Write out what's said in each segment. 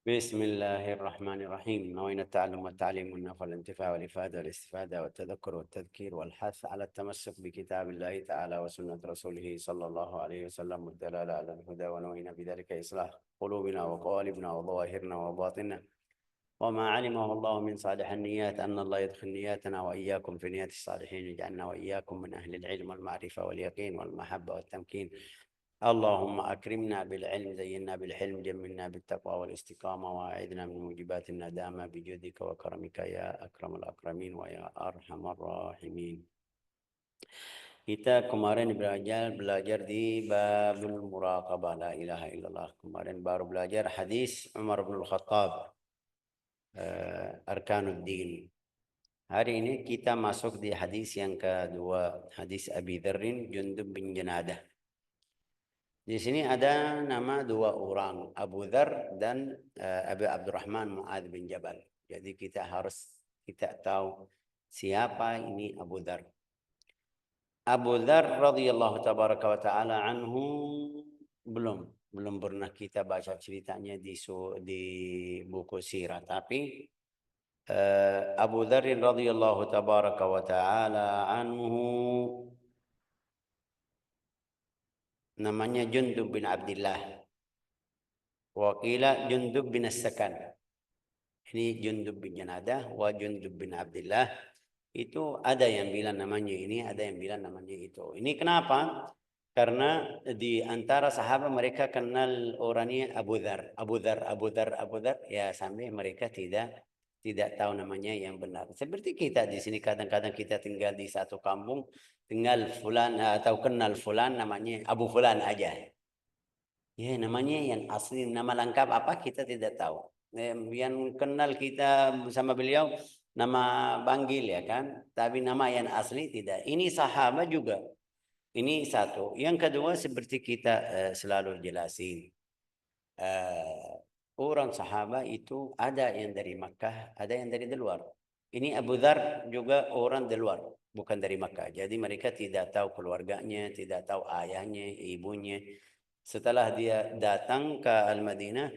بسم الله الرحمن الرحيم. نوينا التعلم والتعليم والنفع والانتفاع والإفادة والاستفادة والتذكر والتذكير والحث على التمسك بكتاب الله تعالى وسنة رسوله صلى الله عليه وسلم والدلالة على الهدى، ونوينا بذلك إصلاح قلوبنا وقوالبنا وظواهرنا وباطننا، وما علمه الله من صالح النيات أن الله يدخل نياتنا وإياكم في نيات الصالحين، يجعلنا وإياكم من أهل العلم والمعرفة واليقين والمحبة والتمكين. اللهم أكرمنا بالعلم، زينا بالحلم، جملنا بالتقوى والاستقامة، وأعذنا من موجبات الندامة بجودك وكرمك يا أكرم الأكرمين ويا أرحم الراحمين. Kita kemarin belajar di babul muraqabah, la ilaha illallah. Kemarin baru belajar hadis Umar bin Khattab, Arkanuddin. Hari ini kita masuk di hadis yang kedua, hadis Abi Dzarrin Jundub bin Junadah. Di sini ada nama dua orang, Abu Dzar dan Abu Abdurrahman Mu'adz bin Jabal. Jadi kita tahu siapa ini Abu Dzar. Abu Dzar radhiyallahu tabaraka wa taala anhu belum pernah kita baca ceritanya di buku sirah, tapi Abu Dzar radhiyallahu tabaraka wa taala anhu namanya Jundub bin Abdullah. Wakila Jundub bin As-Sakan. Ini Jundub bin Junadah wa Jundub bin Abdullah. Itu ada yang bilang namanya ini, ada yang bilang namanya itu. Ini kenapa? Karena di antara sahabat mereka kenal orangnya Abu Dzar, Abu Dzar, Abu Dzar, Abu Dzar. Ya sampai mereka tidak tahu namanya yang benar. Seperti kita di sini kadang-kadang kita tinggal di satu kampung, tinggal fulan atau kenal fulan namanya Abu Fulan aja. Ya, namanya yang asli, nama lengkap apa kita tidak tahu. Yang kenal kita sama beliau nama panggil ya kan, tapi nama yang asli tidak. Ini sahabat juga. Ini satu. Yang kedua seperti kita selalu jelasin. Orang sahabat itu ada yang dari Makkah, ada yang dari luar. Ini Abu Dzar juga orang dari luar, bukan dari Makkah. Jadi mereka tidak tahu keluarganya, tidak tahu ayahnya, ibunya. Setelah dia datang ke Al-Madinah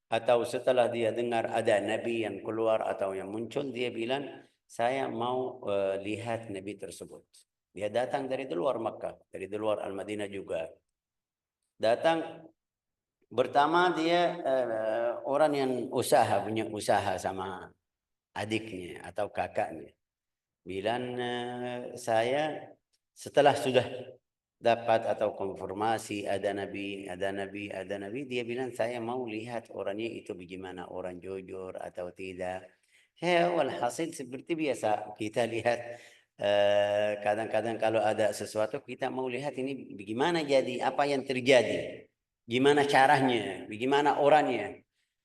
atau setelah dia dengar ada Nabi yang keluar atau yang muncul, dia bilang, saya mau lihat Nabi tersebut. Dia datang dari luar Makkah, dari luar Al-Madinah juga. Datang pertama dia orang yang punya usaha sama adiknya atau kakaknya. Bilang saya setelah sudah dapat atau konfirmasi ada nabi, ada nabi, ada nabi, dia bilang saya mau lihat orangnya itu bagaimana, orang jujur atau tidak. Ya, walhasil seperti biasa kita lihat kadang-kadang kalau ada sesuatu kita mau lihat ini bagaimana jadi, apa yang terjadi, gimana caranya, bagaimana orangnya.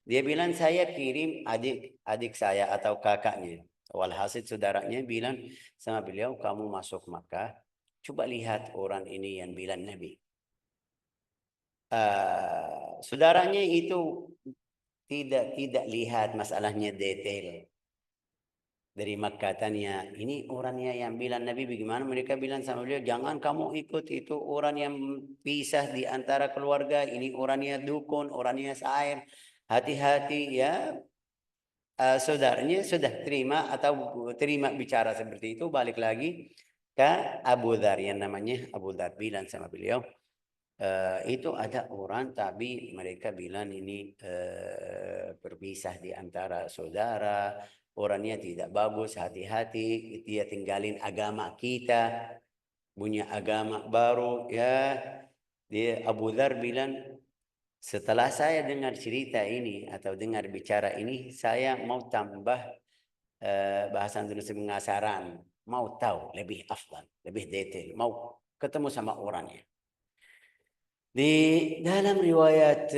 Dia bilang saya kirim adik saya atau kakaknya. Walhasil saudaranya bilang sama beliau, kamu masuk Makkah, coba lihat orang ini yang bilang Nabi. Saudaranya itu tidak lihat masalahnya detail. Dari Makkah tanya, ini orangnya yang bilang Nabi bagaimana? Mereka bilang sama beliau, jangan kamu ikut, itu orang yang pisah di antara keluarga. Ini orangnya dukun, orangnya syair. Hati-hati ya. Saudaranya sudah terima atau terima bicara seperti itu, balik lagi ke Abu Dzar yang namanya Abu Dzar, bilang sama beliau, itu ada orang tapi mereka bilang ini berpisah di antara saudara, orangnya tidak bagus, hati-hati, dia tinggalin agama kita, punya agama baru ya. Dia Abu Dzar bilang, setelah saya dengar cerita ini atau dengar bicara ini, saya mau tambah bahasa Indonesia pengasaran, mau tahu lebih afdal, lebih detail, mau ketemu sama orangnya. Di dalam riwayat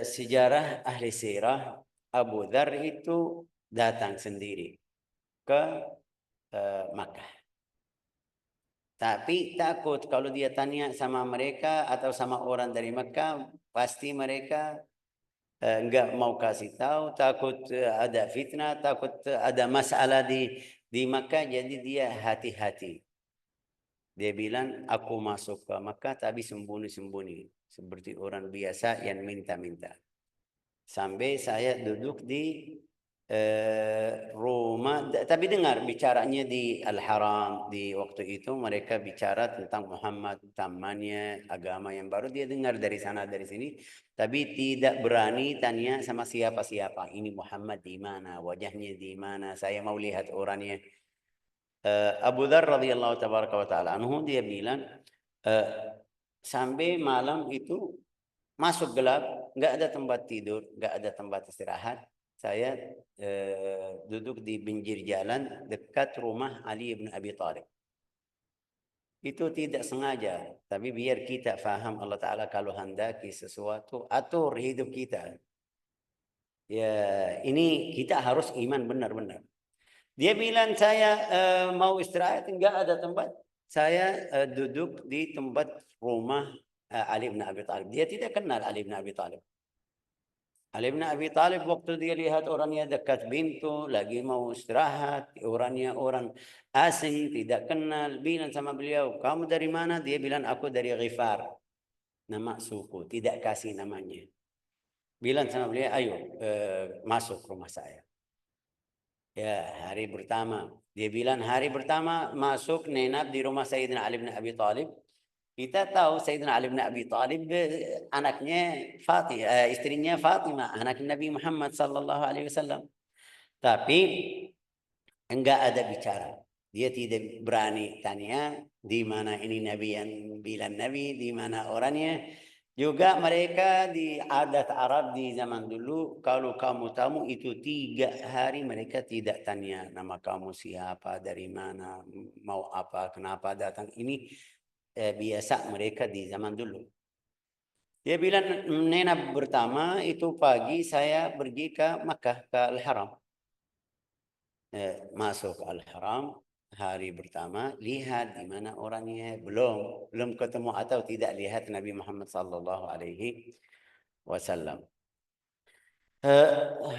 sejarah ahli sirah, Abu Dzar itu datang sendiri ke Makkah. Tapi takut kalau dia tanya sama mereka atau sama orang dari Makkah, pasti mereka enggak mau kasih tahu, takut ada fitnah, takut ada masalah di Makkah, jadi dia hati-hati. Dia bilang, aku masuk ke Makkah tapi sembunyi-sembunyi, seperti orang biasa yang minta-minta. Sampai saya duduk di rumah, tapi dengar bicaranya di Al-Haram. Di waktu itu mereka bicara tentang Muhammad, tamannya, agama yang baru. Dia dengar dari sana, dari sini. Tapi tidak berani tanya sama siapa-siapa. Ini Muhammad di mana, wajahnya di mana, saya mau lihat orangnya. Abu Dhar radhiyallahu tabaraka wa ta'ala anhu, dia bilang, sampai malam itu masuk gelap, nggak ada tempat tidur, nggak ada tempat istirahat. Saya duduk di pinggir jalan dekat rumah Ali bin Abi Thalib. Itu tidak sengaja, tapi biar kita faham Allah Ta'ala kalau handaki sesuatu, atur hidup kita. Ya, ini kita harus iman benar-benar. Dia bilang saya mau istirahat, nggak ada tempat. Saya duduk di tempat rumah Ali bin Abi Thalib. Dia tidak kenal Ali bin Abi Thalib. Ali bin Abi Thalib waktu dia lihat orangnya dekat pintu, lagi mau istirahat, orangnya orang asing, tidak kenal, bilang sama beliau, kamu dari mana? Dia bilang, aku dari Ghifar, nama suku, tidak kasih namanya. Bilang sama beliau, ayo masuk rumah saya. Ya, hari pertama. Dia bilang hari pertama masuk nenap di rumah Sayyidina Ali bin Abi Thalib. Kita tahu Sayyidina Ali bin Abi Thalib anaknya Fatimah, istrinya Fatimah, anak Nabi Muhammad sallallahu alaihi wasallam. Tapi enggak ada bicara. Dia tidak berani tanya di mana ini Nabi yang bilang Nabi, di mana orangnya. Juga mereka di adat Arab di zaman dulu, kalau kamu tamu itu 3 hari mereka tidak tanya nama kamu siapa, dari mana, mau apa, kenapa datang. Ini biasa mereka di zaman dulu. Dia bilang, nena pertama itu pagi saya pergi ke Makkah, ke Al-Haram. Masuk Al-Haram, hari pertama, lihat di mana orangnya. Belum ketemu atau tidak lihat Nabi Muhammad sallallahu alaihi wasallam.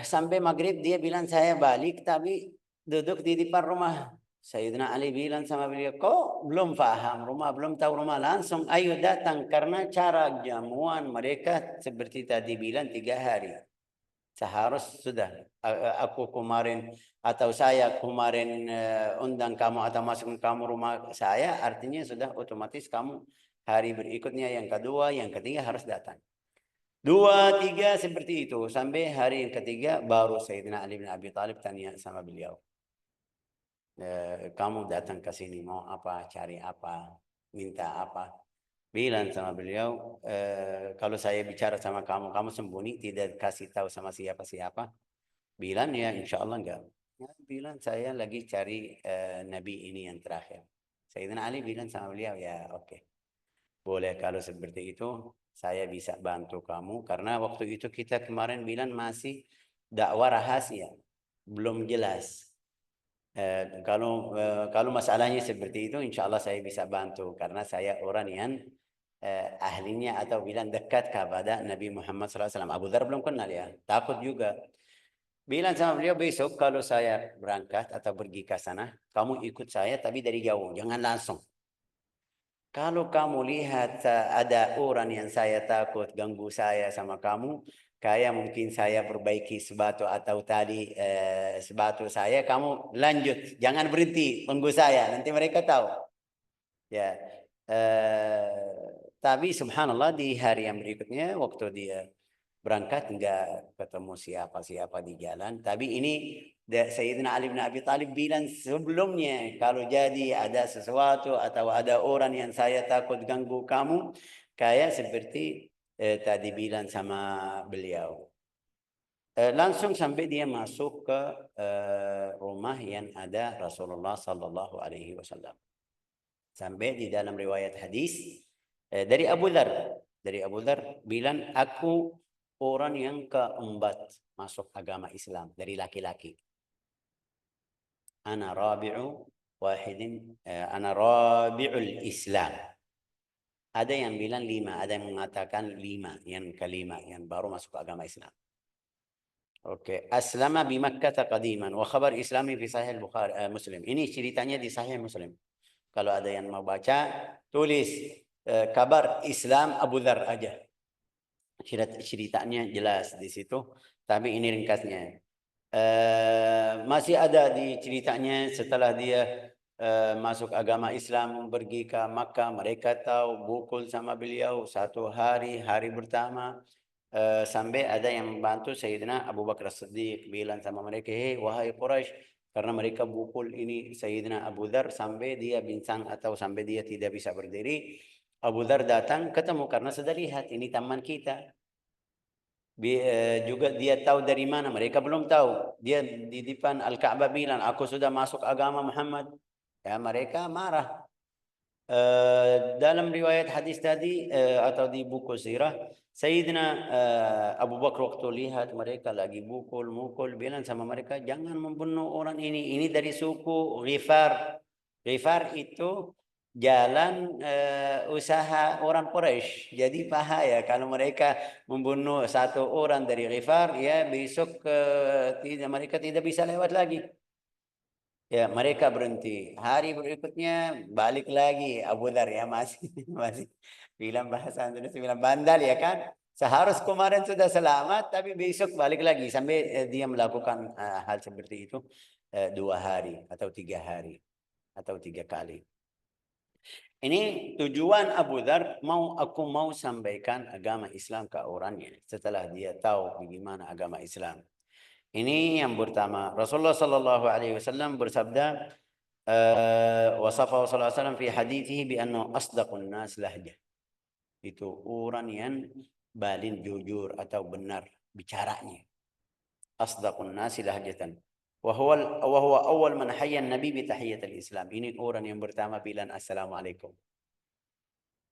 Sampai maghrib dia bilang saya balik, tapi duduk di depan rumah. Sayyidina Ali bilang sama beliau, kok belum paham rumah, belum tahu rumah, langsung ayo datang. Karena cara jamuan mereka seperti tadi bilang 3 hari. Seharus sudah aku kemarin atau saya kemarin undang kamu atau masuk kamu rumah saya, artinya sudah otomatis kamu hari berikutnya, yang kedua, yang ketiga harus datang. 2, 3 seperti itu. Sampai hari yang ketiga baru Sayyidina Ali bin Abi Thalib tanya sama beliau, kamu datang ke sini mau apa, cari apa, minta apa? Bilang sama beliau, kalau saya bicara sama kamu, kamu sembunyi, tidak kasih tahu sama siapa-siapa. Bilang ya insya Allah enggak. Ya, bilang saya lagi cari Nabi ini yang terakhir. Sayyidina Ali bilang sama beliau, ya oke. Boleh kalau seperti itu, saya bisa bantu kamu. Karena waktu itu kita kemarin bilang masih dakwah rahasia, belum jelas. Kalau masalahnya seperti itu, insya Allah saya bisa bantu. Karena saya orang yang ahlinya atau bilang dekat kepada Nabi Muhammad SAW. Abu Dhar belum kenal ya, takut juga. Bilang sama beliau, besok kalau saya berangkat atau pergi ke sana, kamu ikut saya tapi dari jauh, jangan langsung. Kalau kamu lihat ada orang yang saya takut ganggu saya sama kamu, kayak mungkin saya perbaiki sebatu atau tadi sebatu saya, kamu lanjut, jangan berhenti tunggu saya, nanti mereka tahu. Ya, tapi subhanallah di hari yang berikutnya waktu dia berangkat nggak ketemu siapa-siapa di jalan. Tapi ini Sayyidina Ali bin Abi Thalib bilang sebelumnya, kalau jadi ada sesuatu atau ada orang yang saya takut ganggu kamu, kayak seperti tadi bilang sama beliau. Langsung sampai dia masuk ke rumah yang ada Rasulullah Sallallahu Alaihi Wasallam. Sampai di dalam riwayat hadis dari Abu Dhar bilang, aku orang yang keempat masuk agama Islam dari laki-laki. Ana rabi'ul Islam. Ada yang bilang 5, ada yang mengatakan 5, yang kelima yang baru masuk agama Islam. Oke, aslama bi Makkah qadiman wa khabar islami fi sahih Bukhari Muslim. Ini ceritanya di sahih Muslim. Kalau ada yang mau baca, tulis kabar Islam Abu Dhar aja. Ceritanya jelas di situ, tapi ini ringkasnya. Masih ada di ceritanya setelah dia masuk agama Islam, pergi ke Makkah, mereka tahu bukul sama beliau 1 hari, hari pertama. Sampai ada yang membantu Sayyidina Abu Bakar As-Siddiq, bilang sama mereka, hei wahai Quraisy, karena mereka bukul ini Sayyidina Abu Dhar sampai dia bincang atau sampai dia tidak bisa berdiri. Abu Dhar datang ketemu karena sudah lihat ini teman kita. Juga dia tahu dari mana, mereka belum tahu. Dia di depan Al-Ka'bah bilang, aku sudah masuk agama Muhammad. Ya, mereka marah. Dalam riwayat hadis tadi atau di buku sirah, Sayyidina Abu Bakar waktu lihat mereka lagi mukul, bilang sama mereka, jangan membunuh orang ini. Ini dari suku Ghifar. Ghifar itu jalan usaha orang Quraisy. Jadi bahaya kalau mereka membunuh satu orang dari Ghifar, ya besok mereka tidak bisa lewat lagi. Ya, mereka berhenti. Hari berikutnya balik lagi Abu Dhar, ya masih masih bilang bahasa Indonesia, bilang bandal ya kan. Seharus kemarin sudah selamat, tapi besok balik lagi sampai dia melakukan hal seperti itu 2 hari atau 3 hari atau 3 kali. Ini tujuan Abu Dhar, aku mau sampaikan agama Islam ke orangnya setelah dia tahu bagaimana agama Islam. Ini yang pertama. Rasulullah sallallahu alaihi wasallam bersabda, wasafahu sallallahu alaihi wasallam fi hadithihi bi annahu asdaqun nas lahjah. Itu orang yang paling jujur atau benar bicaranya. Asdaqun nas lahjatan. Wa huwa awwal man hayya an-nabi bi tahiyatil Islam. Ini orang yang pertama bilang assalamualaikum.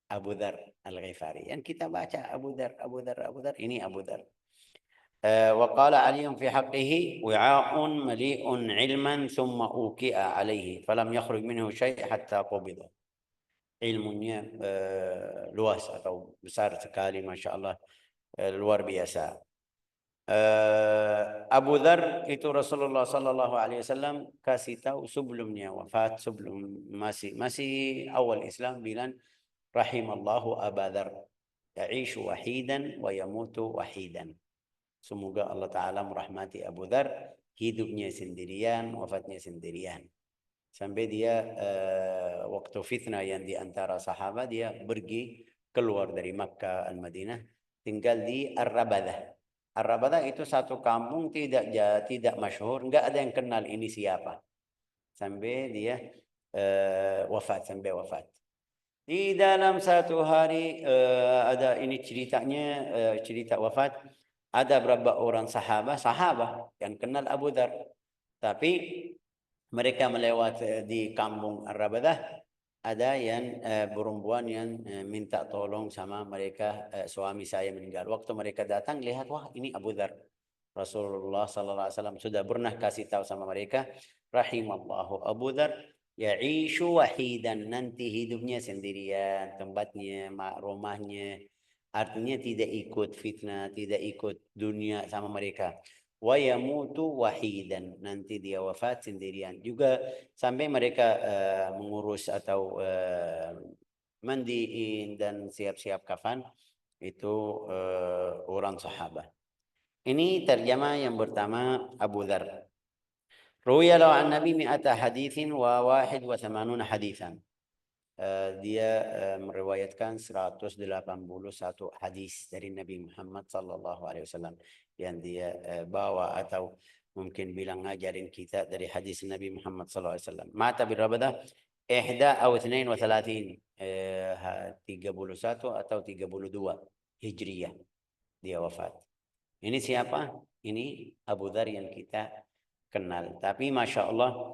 Abu Dhar Al-Ghifari. Yang kita baca Abu Dhar, ini Abu Dhar. وقال علي في حقه وعاء مليء علما ثم أوكئ عليه فلم يخرج منه شيء حتى قبض. Ilmunya luas atau besar sekali, masya Allah, luar biasa. Abu Dhar itu Rasulullah Sallallahu Alaihi Wasallam kasih tahu sebelumnya wafat, sebelum masih awal Islam, bilang rahimallahu Abu Dhar ya'ishu wahidan wa yamutu wahidan. Semoga Allah Ta'ala merahmati Abu Dhar, hidupnya sendirian, wafatnya sendirian. Sampai dia waktu fitnah yang di antara sahabat, dia pergi keluar dari Makkah Al-Madinah, tinggal di Ar-Rabadah. Ar-Rabadah itu satu kampung tidak masyhur, enggak ada yang kenal ini siapa. Sampai dia wafat. Di dalam satu hari ada ini ceritanya, cerita wafat. Ada beberapa orang sahabat yang kenal Abu Dhar. Tapi mereka melewat di kampung Ar-Rabadah. Ada yang perempuan yang minta tolong sama mereka, suami saya meninggal. Waktu mereka datang lihat, wah ini Abu Dhar. Rasulullah sallallahu alaihi wasallam sudah pernah kasih tahu sama mereka, rahimallahu Abu Dhar ya'ishu wahidan, nanti hidupnya sendirian, tempatnya, rumahnya. Artinya tidak ikut fitnah, tidak ikut dunia sama mereka. Wa yamutu wahidan, nanti dia wafat sendirian. Juga sampai mereka mengurus atau mandiin dan siap-siap kafan, itu orang sahabat. Ini terjemah yang pertama Abu Dhar. Ruya lahu an Nabi mi'ata hadithin wa wahid wa thamanuna hadithan. Dia meriwayatkan 181 hadis dari Nabi Muhammad sallallahu alaihi wasallam yang dia bawa atau mungkin bilang ngajarin kita dari hadis Nabi Muhammad sallallahu alaihi wasallam. Mata bil Rabadah 31 31 atau 32 Hijriyah dia wafat. Ini siapa? Ini Abu Dhar yang kita kenal. Tapi masya Allah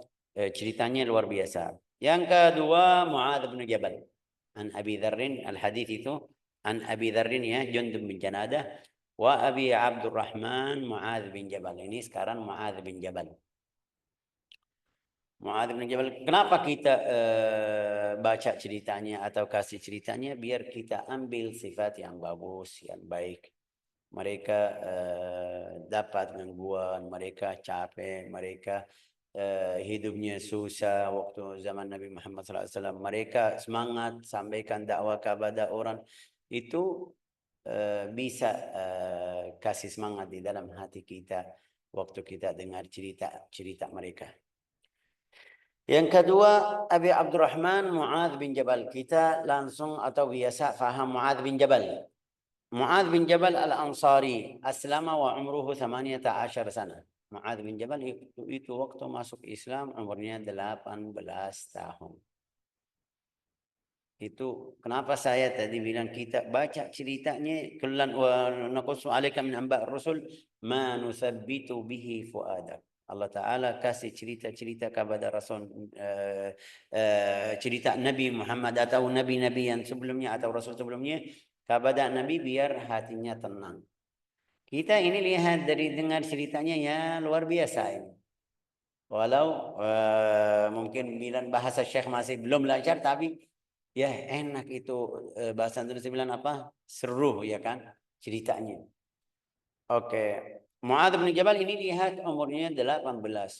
ceritanya luar biasa. Yang kedua Mu'adz bin Jabal. An Abi Dzarrin, al-hadits itu an Abi Dzarrin ya, Jundub bin Janadah, wa Abi Abdurrahman Mu'adz bin Jabal. Ini sekarang Mu'adz bin Jabal. Mu'adz bin Jabal. Kenapa kita baca ceritanya atau kasih ceritanya? Biar kita ambil sifat yang bagus, yang baik. Mereka dapat gangguan, mereka capek, mereka hidupnya susah waktu zaman Nabi Muhammad SAW. Mereka semangat sampaikan dakwah kepada orang. Itu bisa kasih semangat di dalam hati kita waktu kita dengar cerita mereka. Yang kedua, Abi Abdurrahman Mu'adz bin Jabal. Kita langsung atau biasa faham Mu'adz bin Jabal. Mu'adz bin Jabal al-Ansari aslama wa umruhu 18 sana. Mu'adz bin Jabal itu waktu masuk Islam umurnya 18 tahun. Itu kenapa saya tadi bilang kita baca ceritanya kullan wa naqussu 'alaika min anba' ar-rusul ma nusabbitu bihi fuadak. Allah Ta'ala kasih cerita-cerita kepada Rasul cerita Nabi Muhammad atau nabi-nabi yang sebelumnya atau Rasul sebelumnya kepada Nabi biar hatinya tenang. Kita ini lihat dari dengar ceritanya ya luar biasa ini. Walau mungkin bilang bahasa Syekh masih belum lancar tapi ya enak itu bahasa Indonesia bilang apa? Seru ya kan ceritanya. Oke. Mu'adz bin Jabal ini lihat umurnya 18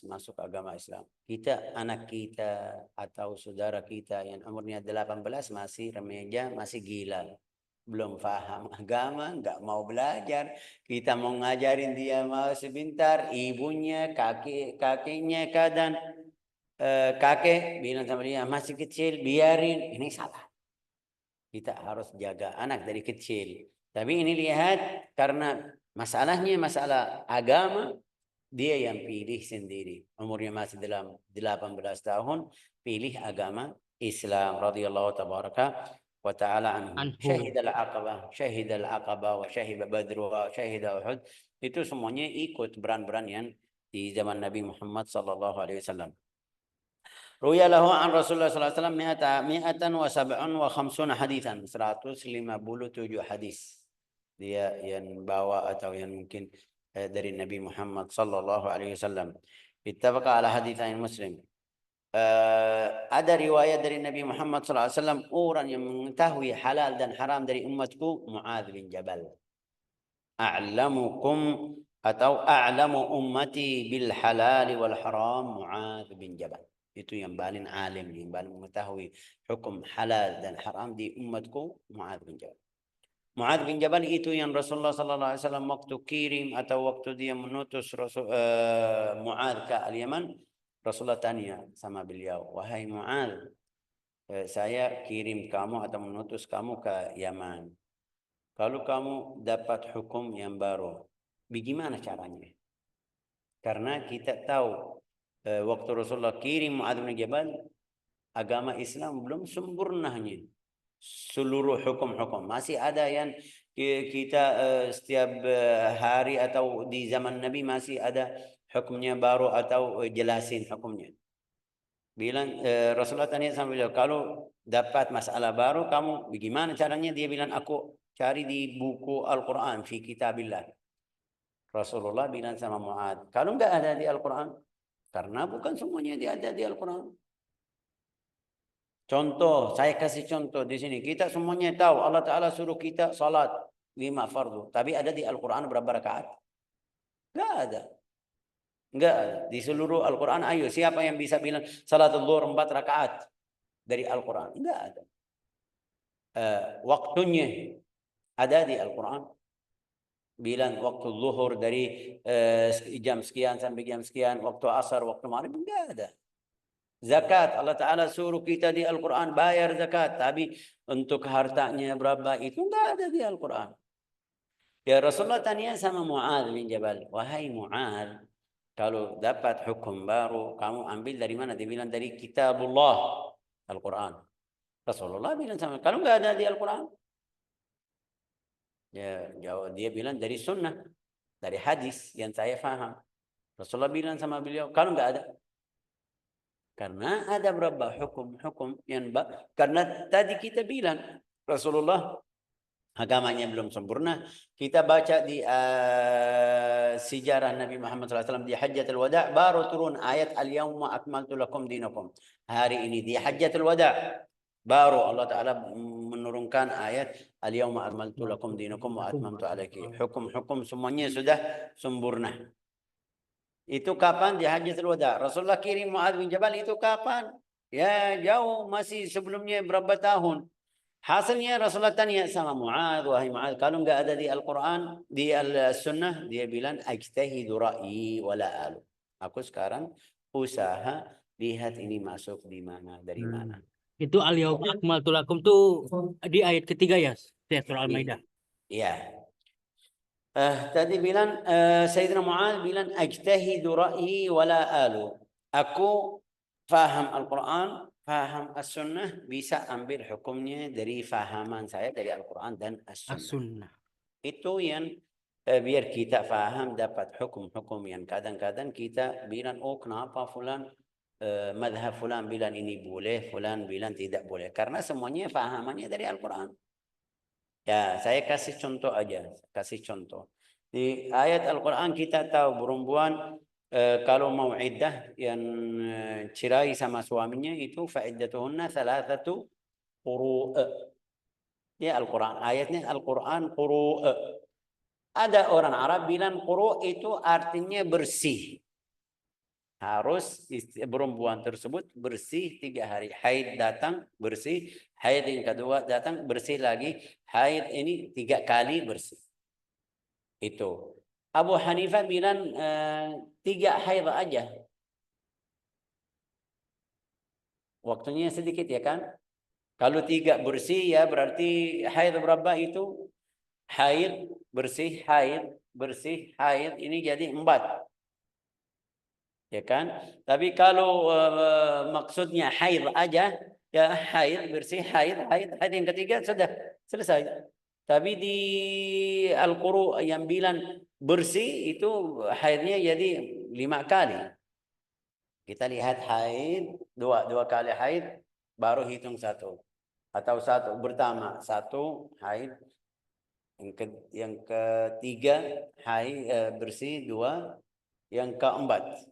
masuk agama Islam. Kita, anak kita atau saudara kita yang umurnya 18 masih remaja, masih gila. Belum paham agama, nggak mau belajar. Kita mau ngajarin dia mau sebentar, ibunya, kakeknya kadang kakek bilang sama dia masih kecil, biarin. Ini salah. Kita harus jaga anak dari kecil. Tapi ini lihat karena masalahnya masalah agama, dia yang pilih sendiri. Umurnya masih dalam 18 tahun, pilih agama Islam radhiyallahu tabaraka wa ta'ala anhu. Syahidal aqabah wa syahida badr wa syahida uhud. Itu semuanya ikut beran-beran yang di zaman Nabi Muhammad sallallahu alaihi wasallam. Ruya lahu an Rasulullah sallallahu alaihi wasallam mi'atan wa sab'un wa khamsuna haditsan, 157 hadis. Dia yang bawa atau yang mungkin dari Nabi Muhammad sallallahu alaihi wasallam. Ittafaqa ala haditsain Muslim. Ada riwayat dari Nabi Muhammad sallallahu alaihi wasallam orang yang mengetahui halal dan haram dari umatku Mu'adz bin Jabal. A'lamukum atau a'lamu ummati bil halal wal haram Mu'adz bin Jabal. Itu yang paling alim, yang paling mengetahui hukum halal dan haram di umatku Mu'adz bin Jabal. Mu'adz bin Jabal itu yang Rasulullah sallallahu alaihi wasallam waktu kirim atau waktu dia menutus Mu'adz ke Al-Yaman, Rasulullah tanya sama beliau, "Wahai Mu'adz, saya kirim kamu atau menutus kamu ke Yaman. Kalau kamu dapat hukum yang baru, bagaimana caranya?" Karena kita tahu waktu Rasulullah kirim Mu'adz bin Jabal, agama Islam belum sempurnanya. Seluruh hukum-hukum masih ada yang kita setiap hari atau di zaman Nabi masih ada hukumnya baru atau jelasin hukumnya. Bilang Rasulullah tanya sama beliau, kalau dapat masalah baru kamu bagaimana caranya? Dia bilang aku cari di buku Al-Quran fi kitabillah. Rasulullah bilang sama Mu'adz, kalau enggak ada di Al-Quran, karena bukan semuanya ada di Al-Quran. Contoh, saya kasih contoh di sini. Kita semuanya tahu Allah Ta'ala suruh kita salat 5 fardu. Tapi ada di Al-Quran berapa rakaat? Enggak ada. Enggak ada. Di seluruh Al-Quran, ayo siapa yang bisa bilang salatul zuhur 4 rakaat dari Al-Quran? Enggak ada. Waktunya ada di Al-Quran. Bilang waktu zuhur dari jam sekian sampai jam sekian, waktu asar, waktu maghrib, enggak ada. Zakat, Allah Ta'ala suruh kita di Al-Quran bayar zakat, tapi untuk hartanya berapa itu enggak ada di Al-Quran. Ya Rasulullah tanya sama Mu'adz bin Jabal, "Wahai Mu'adz, kalau dapat hukum baru, kamu ambil dari mana?" Dia bilang dari kitabullah, Al-Quran. Rasulullah bilang sama, kalau enggak ada di Al-Quran, ya jawab dia bilang dari sunnah, dari hadis yang saya faham. Rasulullah bilang sama beliau, kalau enggak ada. Karena ada berapa hukum-hukum yang karena tadi kita bilang Rasulullah agamanya belum sempurna. Kita baca di sejarah Nabi Muhammad SAW di Hajjatul Wada' baru turun ayat Al-Yawma akmaltu lakum dinakum. Hari ini di Hajjatul Wada' baru Allah Ta'ala menurunkan ayat Al-Yawma akmaltu lakum dinakum wa atmamtu alaiki. Hukum-hukum semuanya sudah sempurna. Itu kapan? Di Hajjatul Wada'. Rasulullah kirim Mu'adz bin Jabal itu kapan? Ya jauh, masih sebelumnya berapa tahun. Hasilnya Rasulullah tanya sama Mu'adz, wahai Mu'adz, kalau nggak ada di Al-Quran, di Al-Sunnah, dia bilang, ajtahidu ra'yi wala alu. Aku sekarang usaha lihat ini masuk di mana, dari mana. Itu al-yauma akmaltu lakum tuh di ayat ketiga ya, surah Al-Maidah. Iya. Tadi bilang Sayyidina Mu'adz bilang ajtahidu ra'yi wala alu. Aku faham Al-Quran, faham As-Sunnah, bisa ambil hukumnya dari fahaman saya dari Al-Quran dan As-Sunnah. As-Sunnah. Itu yang biar kita faham dapat hukum-hukum yang kadang-kadang kita bilang, oh kenapa fulan madhab fulan bilang ini boleh, fulan bilang tidak boleh. Karena semuanya fahamannya dari Al-Quran. Ya, saya kasih contoh aja, kasih contoh. Di ayat Al-Quran kita tahu perempuan kalau mau iddah yang cerai sama suaminya itu fa'iddatuhunna thalathatu quru'. Ya Al-Quran, ayatnya Al-Quran quru'. Ada orang Arab bilang quru' itu artinya bersih. Harus perempuan tersebut bersih 3 hari. Haid datang bersih, haid yang kedua datang bersih lagi, haid ini 3 kali bersih. Itu. Abu Hanifah bilang 3 haid aja. Waktunya sedikit ya kan? Kalau 3 bersih ya berarti haid berapa itu? Haid bersih, haid bersih, haid ini jadi 4. Ya kan? Tapi kalau maksudnya haid aja, ya haid bersih, haid yang ketiga sudah selesai. Tapi di Al-Quru yang bilang bersih itu haidnya jadi 5 kali. Kita lihat haid dua kali haid baru hitung 1 atau 1 pertama 1 haid, yang ketiga haid bersih 2, yang keempat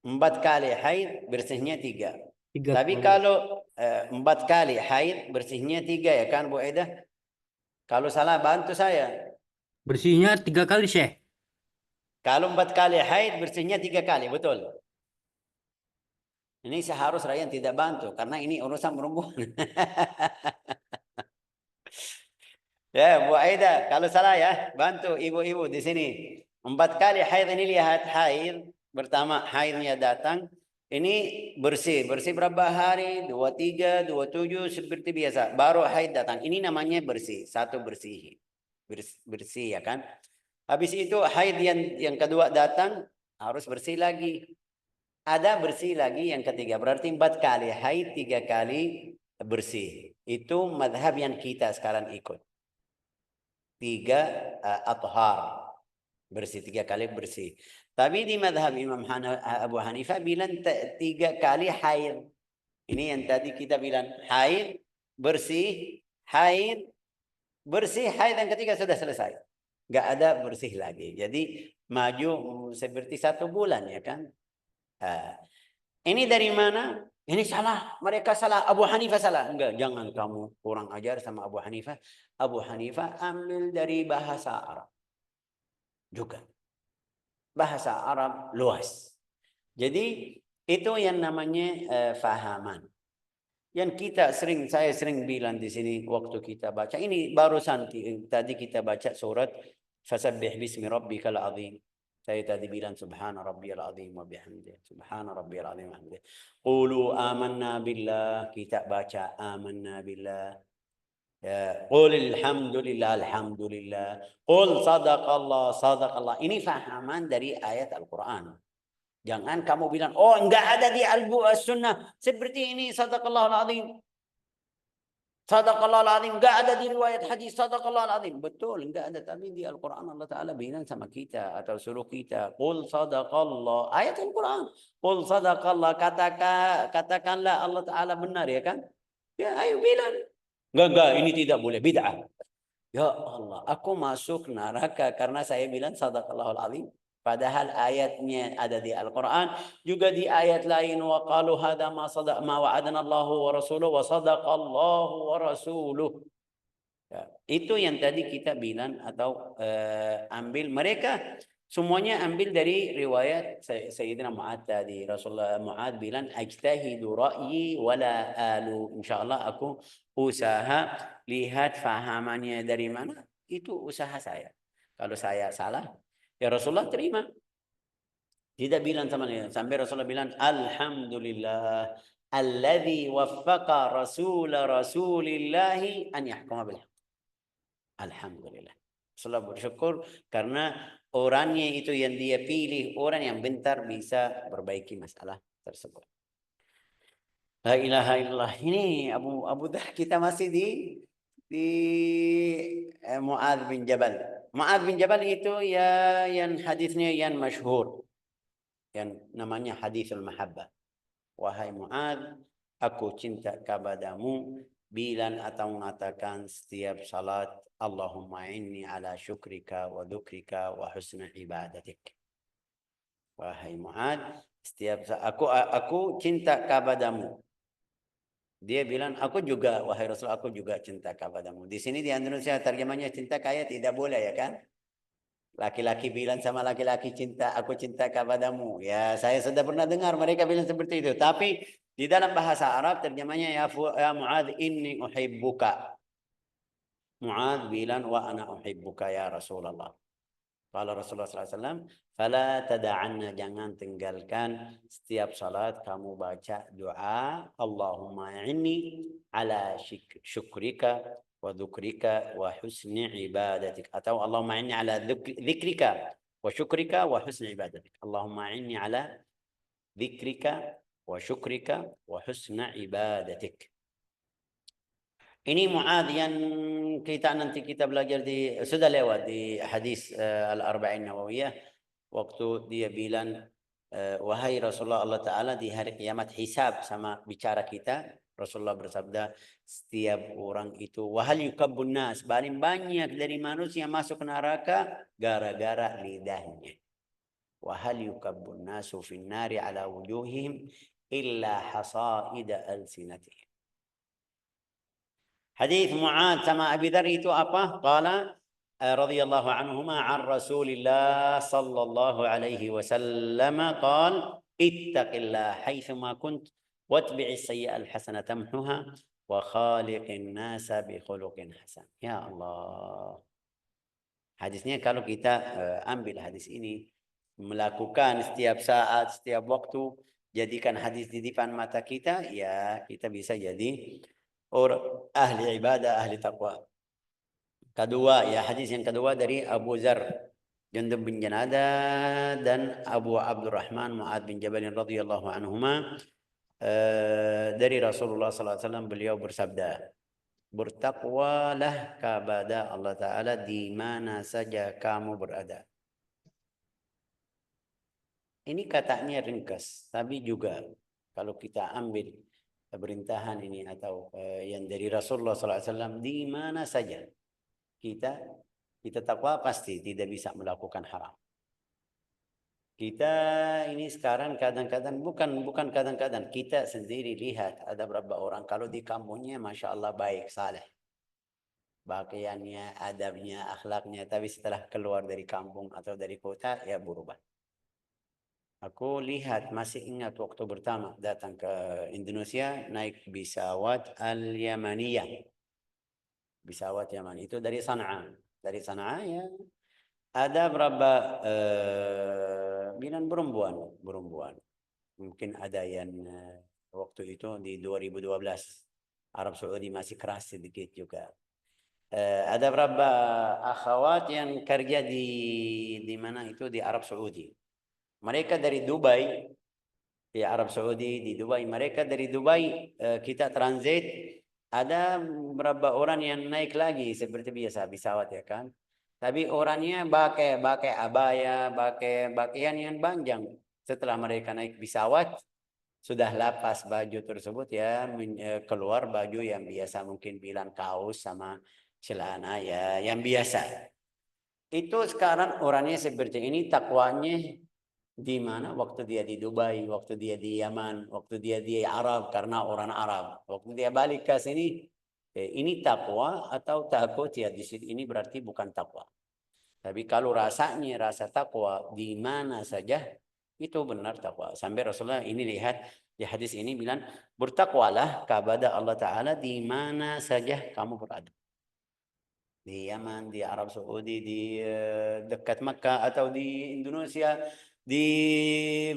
4 kali haid bersihnya 3. Tapi kalau 4 kali haid bersihnya 3 ya kan Bu Eda? Kalau salah bantu saya. Bersihnya 3 kali, Syekh. Kalau 4 kali haid bersihnya 3 kali, betul. Ini seharusnya yang tidak bantu karena ini urusan perempuan. Ya Bu Aida, kalau salah ya bantu ibu-ibu di sini. 4 kali haid ini lihat haid. Pertama haidnya datang, ini bersih berapa hari? 23, 27 seperti biasa. Baru haid datang. Ini namanya bersih. 1 bersih, bersih ya kan? Habis itu haid yang kedua datang harus bersih lagi. Ada bersih lagi yang ketiga. Berarti 4 kali haid, 3 kali bersih. Itu madhab yang kita sekarang ikut. 3 athhar. Bersih 3 kali bersih. Tapi di madhab Imam Abu Hanifah bilang 3 kali haid. Ini yang tadi kita bilang haid, bersih, haid, bersih, haid yang ketiga sudah selesai. Nggak ada bersih lagi. Jadi maju seperti 1 bulan ya kan. Ini dari mana? Ini salah. Mereka salah. Abu Hanifah salah. Enggak, jangan kamu kurang ajar sama Abu Hanifah. Abu Hanifah ambil dari bahasa Arab juga. Bahasa Arab luas. Jadi itu yang namanya fahaman. Yang saya sering bilang di sini waktu kita baca. Ini barusan tadi kita baca surat Fasabbih bismi rabbikal azim. Saya tadi bilang subhana rabbiyal azim wa bihamdih. Subhana rabbiyal azim wa bihamdih. Qulu amanna billah. Kita baca amanna billah. Qul alhamdulillah, alhamdulillah. Qul sadaqallah. Ini fahaman dari ayat Al-Quran. Jangan kamu bilang, oh enggak ada di Al-Sunnah. Seperti ini, sadaqallahul azim. Sadaqallahul azim. Enggak ada di riwayat hadis, sadaqallahul azim. Betul, enggak ada. Tapi di Al-Quran Allah Ta'ala bilang sama kita atau suruh kita. Qul sadaqallah. Ayat Al-Quran. Qul sadaqallah. Katakanlah Allah Ta'ala benar ya kan? Ya ayo bilang. Enggak, ini tidak boleh, bid'ah. Ya Allah, aku masuk neraka karena saya bilang sadaqallahul azim. Padahal ayatnya ada di Al-Quran, juga di ayat lain wa qalu hadza ma wa'adana Allahu wa rasuluhu wa sadaqallahu wa rasuluh. Ya, itu yang tadi kita bilang atau ambil mereka Semuanya ambil dari riwayat Sayyidina Mu'ad tadi. Rasulullah Mu'ad bilang, "Ajtahidu ra'yi wala alu." Insyaallah aku usaha lihat fahamannya dari mana, itu usaha saya. Kalau saya salah, ya Rasulullah terima. Tidak bilang sama dia. Sampai Rasulullah bilang, "Alhamdulillah alladzi waffaqa rasulillahi an yahkuma bil haqq." Alhamdulillah. Rasulullah bersyukur karena orangnya itu yang dia pilih, orang yang bentar bisa perbaiki masalah tersebut. La ilaha illallah. Ini Abu Dhar, kita masih di Mu'adz bin Jabal. Mu'adz bin Jabal itu ya yang hadisnya yang masyhur, yang namanya hadisul mahabbah. Wahai Mu'adz, aku cinta kepadamu bilan atau mengatakan setiap salat, Allahumma inni ala syukrika wa dukrika wa husna ibadatik. Wahai Mu'adz, setiap aku cinta kepadamu. Dia bilang, aku juga, wahai Rasul, aku juga cinta kepadamu. Di sini di Indonesia terjemahnya cinta kaya tidak boleh, ya kan? Laki-laki bilang sama laki-laki, aku cinta kepadamu. Ya, saya sudah pernah dengar mereka bilang seperti itu. Tapi di dalam bahasa Arab terjemahnya, ya Mu'adz inni uhibbuka. Mu'adz bilang, wa ana uhibbuka ya Rasulullah. Kalau Rasulullah SAW, fala tada'anna, jangan tinggalkan setiap salat kamu baca doa, Allahumma inni ala syukrika wa dhukrika wa husni ibadatik. Atau Allahumma inni ala dhikrika wa syukrika wa husni ibadatik. Allahumma inni ala dhikrika wa syukrika wa husna ibadatik. Ini Mu'adz yang nanti kita belajar sudah lewat di hadis Al-Arba'in Nawawiyah, waktu dia bilang, wahai Rasulullah, Allah Ta'ala di hari kiamat hisab sama bicara kita. Rasulullah bersabda, setiap orang itu, wahal yukabbun nas, paling banyak dari manusia masuk neraka gara-gara lidahnya. Wahal yukabbun nasu fin nari ala wujuhihim illa hasaida alsinatihim. Hadis Mu'adz sama Abi Dzar itu apa? Qala radhiyallahu anhuma an Rasulillah sallallahu alaihi wasallam qala ittaqillah haitsuma kunt watbi'is sayyi'al hasanata tamhuha wa khaliqin nasa bi khuluqin hasan. Ya Allah. Hadisnya kalau kita ambil hadis ini, melakukan setiap saat, setiap waktu, jadikan hadis di depan mata kita, ya kita bisa jadi orang ahli ibadah, ahli taqwa. Kedua, ya hadis yang kedua dari Abu Dzar Jundub bin Janadah dan Abu Abdurrahman Mu'adz bin Jabal radhiyallahu anhuma, dari Rasulullah sallallahu alaihi wasallam, beliau bersabda, bertakwalah kepada Allah Ta'ala di mana saja kamu berada. Ini katanya ringkas, tapi juga kalau kita ambil pemerintahan ini atau yang dari Rasulullah SAW, di mana saja kita takwa, pasti tidak bisa melakukan haram. Kita ini sekarang kadang-kadang, bukan kadang-kadang, kita sendiri lihat ada beberapa orang kalau di kampungnya Masya Allah baik, saleh, pakaiannya, adabnya, akhlaknya, tapi setelah keluar dari kampung atau dari kota, ya berubah. Aku lihat, masih ingat waktu pertama datang ke Indonesia, naik pesawat Al-Yamaniyah. Pesawat Yaman itu dari Sana'a. Dari Sana'a ya ada berapa bilang berumbuan. Mungkin ada yang waktu itu di 2012 Arab Saudi masih keras sedikit juga. Ada berapa akhwat yang kerja di mana itu, di Arab Saudi. Mereka dari Dubai, di Arab Saudi, di Dubai. Mereka dari Dubai, kita transit. Ada beberapa orang yang naik lagi seperti biasa pesawat, ya kan. Tapi orangnya pakai abaya, pakai pakaian yang panjang. Setelah mereka naik pesawat, sudah lepas baju tersebut, ya keluar baju yang biasa, mungkin bilang kaos sama celana, ya yang biasa. Itu sekarang orangnya seperti ini, takwanya di mana? Waktu dia di Dubai, waktu dia di Yaman, waktu dia di Arab karena orang Arab. Waktu dia balik ke sini, ini takwa atau takut, ya di sini ini berarti bukan takwa. Tapi kalau rasanya rasa takwa di mana saja itu benar takwa. Sampai Rasulullah ini lihat di hadis ini bilang bertakwalah kepada Allah Ta'ala di mana saja kamu berada. Di Yaman, di Arab Saudi, di dekat Makkah atau di Indonesia, di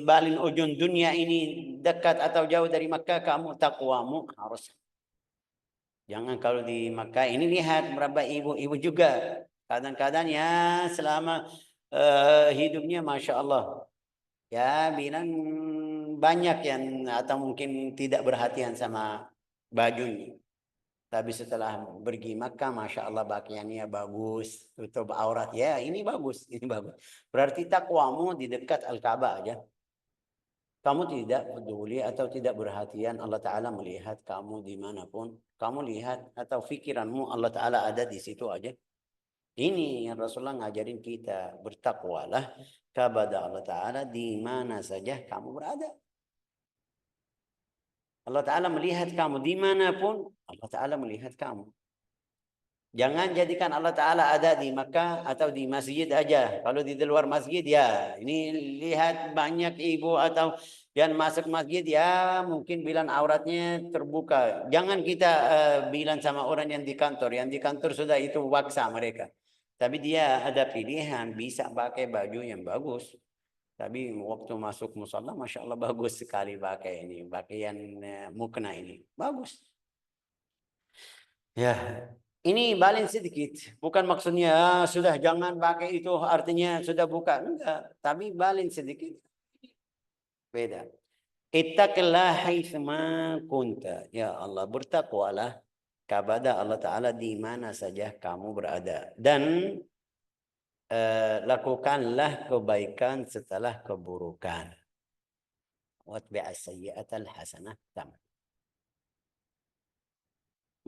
balin ujung dunia ini dekat atau jauh dari Makkah, kamu takwamu harus. Jangan kalau di Makkah ini lihat berapa ibu-ibu juga. Kadang-kadang ya selama hidupnya Masya Allah. Ya bilang banyak yang atau mungkin tidak perhatian sama bajunya. Tapi setelah pergi Makkah, Masya Allah pakaiannya bagus, tutup aurat. Ya ini bagus, ini bagus. Berarti takwamu di dekat Al-Ka'bah aja. Kamu tidak peduli atau tidak perhatian, Allah Ta'ala melihat kamu dimanapun. Kamu lihat atau pikiranmu Allah Ta'ala ada di situ aja. Ini yang Rasulullah ngajarin kita. Bertakwalah kepada Allah Ta'ala di mana saja kamu berada. Allah Ta'ala melihat kamu dimanapun, Allah Ta'ala melihat kamu. Jangan jadikan Allah Ta'ala ada di Makkah atau di masjid aja. Kalau di luar masjid ya, ini lihat banyak ibu atau yang masuk masjid ya mungkin bilang auratnya terbuka. Jangan kita bilang sama orang yang di kantor. Yang di kantor sudah itu waksa mereka. Tapi dia ada pilihan, bisa pakai baju yang bagus. Tapi waktu masuk musalla, Masya Allah bagus sekali pakai ini. Pakaian mukena ini. Bagus. Ya, ini balin sedikit. Bukan maksudnya sudah jangan pakai itu artinya sudah buka. Enggak, tapi balin sedikit. Beda. Ittaqillah haitsuma kunta. Ya Allah, bertakwalah kepada Allah Ta'ala di mana saja kamu berada. Dan lakukanlah kebaikan setelah keburukan. Watbi'as sayyi'atal hasanah tam.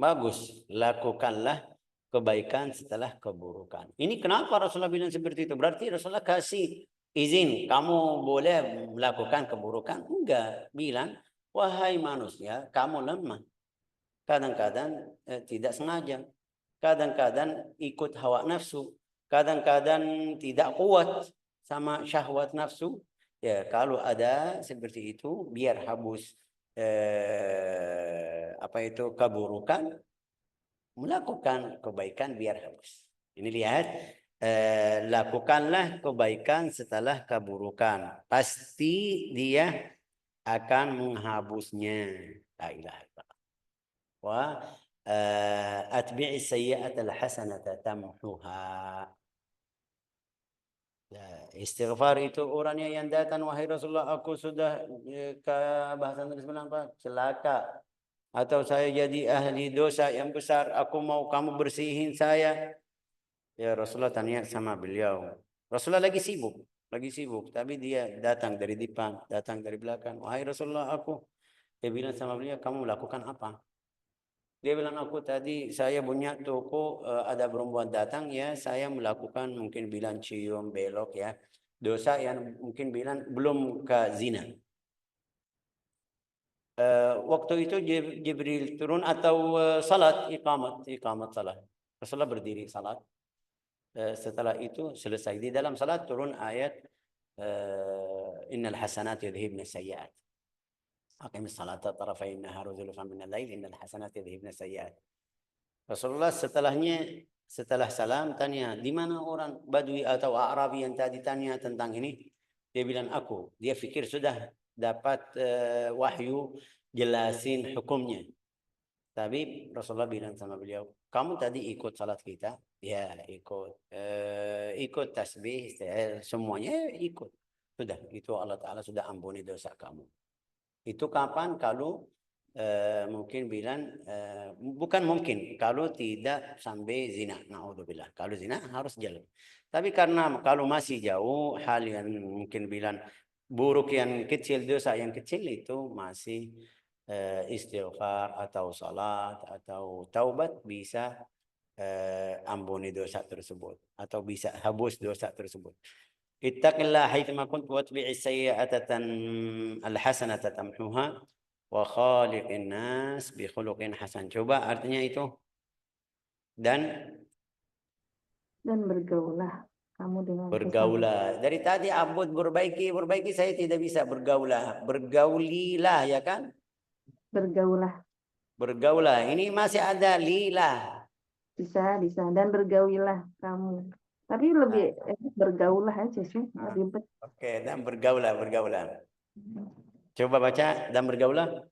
Bagus, lakukanlah kebaikan setelah keburukan. Ini kenapa Rasulullah bilang seperti itu? Berarti Rasulullah kasih izin, kamu boleh melakukan keburukan? Enggak, bilang, wahai manusia, kamu lemah. Kadang-kadang tidak sengaja. Kadang-kadang ikut hawa nafsu. Kadang-kadang tidak kuat sama syahwat nafsu. Ya, kalau ada seperti itu, biar habis keburukan, melakukan kebaikan biar habis. Ini lihat, lakukanlah kebaikan setelah keburukan. Pasti dia akan menghapusnya. La ilaha illallah. Wa atbi'i sayyi'atal hasanata tamhuha. Istighfar itu orangnya yang datang, wahai Rasulullah, aku sudah ke bahasa Inggris bilang apa? Celaka. Atau saya jadi ahli dosa yang besar, aku mau kamu bersihin saya. Ya Rasulullah tanya sama beliau. Rasulullah lagi sibuk. Tapi dia datang dari depan, datang dari belakang. Wahai Rasulullah, aku. Dia bilang sama beliau, kamu melakukan apa? Dia bilang, aku tadi saya punya toko, ada perempuan datang ya, saya melakukan mungkin bilang cium, belok ya. Dosa yang mungkin bilang belum ke zina. Waktu itu Jibril turun atau salat, iqamat salat. Rasulullah berdiri salat. Setelah itu selesai. Di dalam salat turun ayat, innal hasanat yudhibna sayyi'at. Aqimis salata tarafay nahar wa zulfan minal lail innal hasanati yudhibna sayyi'at. Rasulullah setelah salam tanya, di mana orang Badui atau Arabi yang tadi tanya tentang ini? Dia bilang aku. Dia pikir sudah dapat wahyu jelasin hukumnya. Tapi Rasulullah bilang sama beliau, kamu tadi ikut salat kita? Ya ikut tasbih, semuanya ikut. Sudah, itu Allah Ta'ala sudah ampuni dosa kamu. Itu kapan? Kalau mungkin bilang bukan mungkin kalau tidak sampai zina, naudzubillah. Kalau zina harus jalan. Tapi karena kalau masih jauh, hal yang mungkin bilang buruk yang kecil, dosa yang kecil itu masih istighfar atau salat atau taubat bisa ampuni dosa tersebut atau bisa hapus dosa tersebut. Ittaqillah haitsuma kunt watbi'is sayyi'ata al-hasanata tamhuha wa khaliqin nas bi khuluqin hasan. Coba artinya itu. Dan bergaulah kamu dengan sesama. Bergaulah. Dari tadi abud berbaiki, berbaiki saya tidak bisa bergaulah. Bergaulilah ya kan? Bergaulah. Bergaulah. Ini masih ada lilah. Bisa. Dan bergaulilah kamu. Tapi lebih bergaulah aja sih. Lebih betul. Oke, dan bergaulah. Coba baca, dan bergaulah.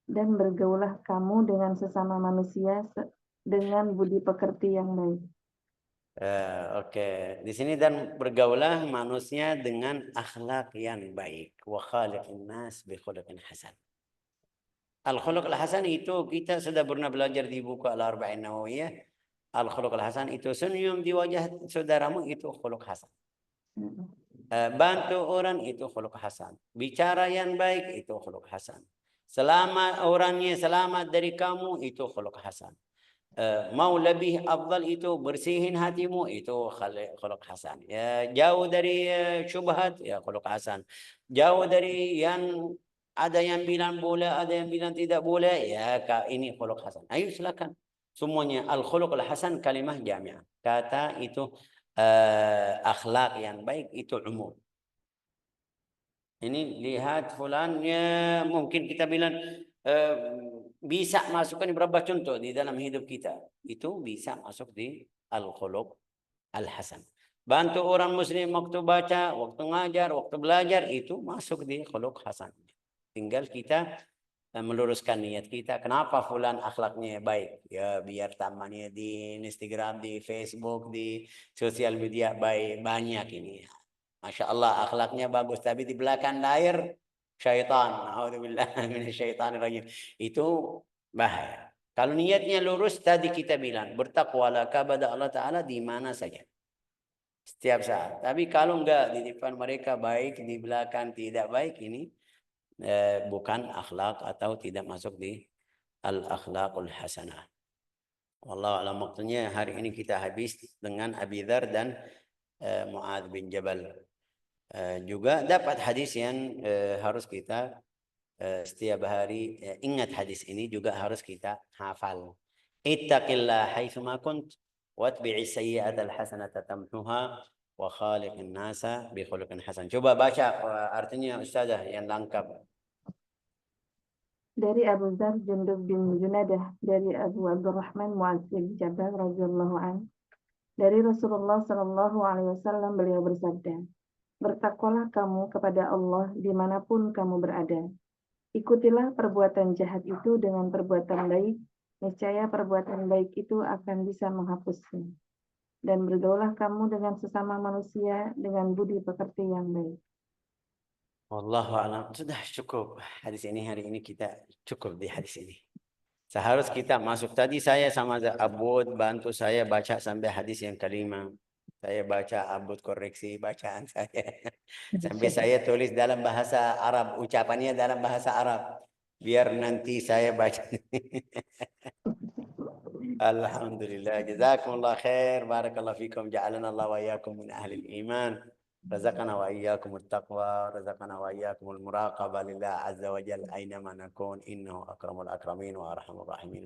Dan bergaulah kamu dengan sesama manusia dengan budi pekerti yang baik. Oke, di sini dan bergaulah manusia dengan akhlak yang baik. Wa khaliqin nas bi khuluqin hasan. Al-khuluq al-hasan itu kita sudah pernah belajar di buku Al-Arba'in Nawawiyah. Al-khuluq al-hasan itu senyum di wajah saudaramu itu khuluq hasan. Bantu orang itu khuluq hasan. Bicara yang baik itu khuluq hasan. Selamat orangnya selamat dari kamu itu khuluq hasan. Mau lebih afdal itu bersihin hatimu itu khuluq hasan. Ya, jauh dari syubhat ya khuluq hasan. Jauh dari yang ada yang bilang boleh, ada yang bilang tidak boleh, ya ini khuluq hasan. Ayo silakan. Semuanya al-khuluq al-hasan kalimah jami'ah. Kata itu akhlak yang baik itu umum. Ini lihat fulan ya, mungkin kita bilang bisa masukkan beberapa contoh di dalam hidup kita. Itu bisa masuk di al-khuluq al-hasan. Bantu orang muslim waktu baca, waktu ngajar, waktu belajar itu masuk di khuluq hasan. Tinggal kita meluruskan niat kita. Kenapa fulan akhlaknya baik? Ya biar tamannya di Instagram, di Facebook, di sosial media baik, banyak ini. Masya Allah akhlaknya bagus, tapi di belakang layar syaitan. Alhamdulillah minasyaitanir rajim. Itu bahaya. Kalau niatnya lurus tadi kita bilang bertakwalah kepada Allah Ta'ala di mana saja. Setiap saat. Tapi kalau enggak di depan mereka baik, di belakang tidak baik, ini bukan akhlak atau tidak masuk di al-akhlaqul hasanah. Wallahu a'lam. Waktunya hari ini kita habis dengan Abi Dzar dan Mu'adz bin Jabal. Juga dapat hadis yang harus kita setiap hari ingat. Hadis ini juga harus kita hafal. Ittaqillah haitsuma kunt watbi'is sayyi'atal hasanata tamhuha wa khaliqin nasa bi khuluqin hasan. Coba baca artinya Ustazah yang lengkap. Dari Abu Dzar Jundub bin Junadah, dari Abu Abdurrahman Mu'adz bin Jabal radhiyallahu an, dari Rasulullah sallallahu alaihi wasallam beliau bersabda, bertakwalah kamu kepada Allah dimanapun kamu berada. Ikutilah perbuatan jahat itu dengan perbuatan baik, niscaya perbuatan baik itu akan bisa menghapusnya. Dan bergaulah kamu dengan sesama manusia dengan budi pekerti yang baik. Wallahu a'lam. Sudah cukup hadis ini, hari ini kita cukup di hadis ini. Seharus kita masuk. Tadi saya sama Abud bantu saya baca sampai hadis yang kelima. Saya baca, Abud koreksi bacaan saya. Sampai saya tulis dalam bahasa Arab, ucapannya dalam bahasa Arab. Biar nanti saya baca. Alhamdulillah. Jazakumullah khair. Barakallahu fikum. Ja'alana Allah wa iyyakum min ahli iman. رزقنا وإياكم التقوى رزقنا وإياكم المراقبة لله عز وجل أينما نكون إنه أكرم الأكرمين وأرحم الراحمين.